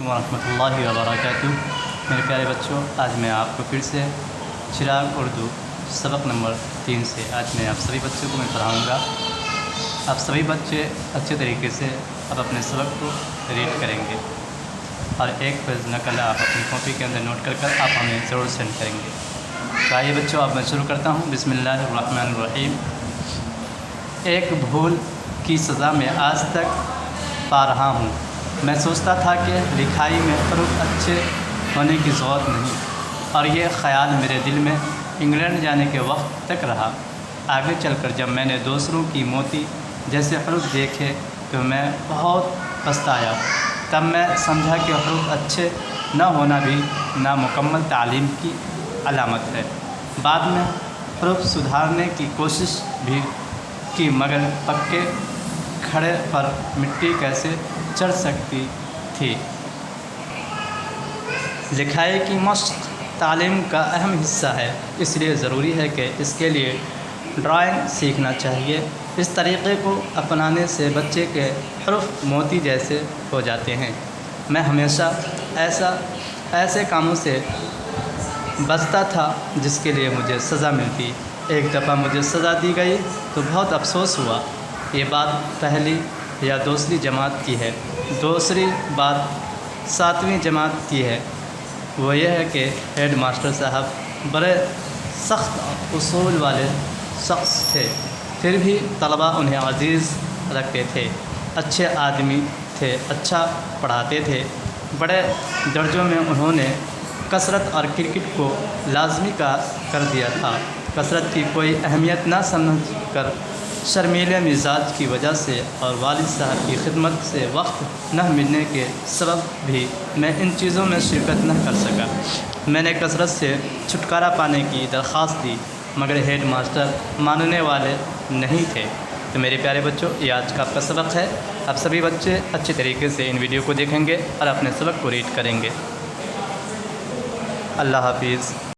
वरहमतुल्लाहि वबरकातुहू। मेरे प्यारे बच्चों, आज मैं आपको फिर से चिराग उर्दू सबक नंबर 3 से आज मैं आप सभी बच्चों को मैं पढ़ाऊँगा। आप सभी बच्चे अच्छे तरीके से अब अपने सबक को रीड करेंगे और एक पेज नकल आप अपनी कॉपी के अंदर नोट कर आप हमें ज़रूर सेंड करेंगे। तो आइए बच्चों, अब मैं शुरू करता हूँ। बिस्मिल्लाहिर्रहमानिर्रहीम। एक भूल की सज़ा में आज तक पा रहा हूँ। मैं सोचता था कि लिखाई में हरूफ अच्छे होने की ज़रूरत नहीं, और ये ख़याल मेरे दिल में इंग्लैंड जाने के वक्त तक रहा। आगे चलकर जब मैंने दूसरों की मोती जैसे हरूफ देखे तो मैं बहुत पछताया। तब मैं समझा कि हरूफ अच्छे न होना भी नामुकम्मल तालीम की अलामत है। बाद में हरूफ सुधारने की कोशिश भी की, मगर पक्के खड़े पर मिट्टी कैसे चढ़ सकती थी। लिखाई की मश्क तालीम का अहम हिस्सा है, इसलिए ज़रूरी है कि इसके लिए ड्राइंग सीखना चाहिए। इस तरीक़े को अपनाने से बच्चे के हरूफ मोती जैसे हो जाते हैं। मैं हमेशा ऐसे कामों से बचता था जिसके लिए मुझे सज़ा मिलती। एक दफ़ा मुझे सज़ा दी गई तो बहुत अफसोस हुआ। ये बात पहली या दूसरी जमात की है। दूसरी बात 7वीं जमात की है। वो ये है कि हेड मास्टर साहब बड़े सख्त उसूल वाले शख्स थे, फिर भी तलबा उन्हें अजीज़ रखते थे। अच्छे आदमी थे, अच्छा पढ़ाते थे। बड़े दर्जों में उन्होंने कसरत और क्रिकेट को लाजमी कर दिया था। कसरत की कोई अहमियत न समझ कर शर्मीले मिजाज की वजह से और वालिद साहब की खिदमत से वक्त न मिलने के सबब भी मैं इन चीज़ों में शिरकत न कर सका। मैंने कसरत से छुटकारा पाने की दरख्वास्त दी, मगर हेड मास्टर मानने वाले नहीं थे। तो मेरे प्यारे बच्चों, ये आज का आपका सबक है। आप सभी बच्चे अच्छे तरीके से इन वीडियो को देखेंगे और अपने सबक को रीड करेंगे। अल्लाह हाफिज़।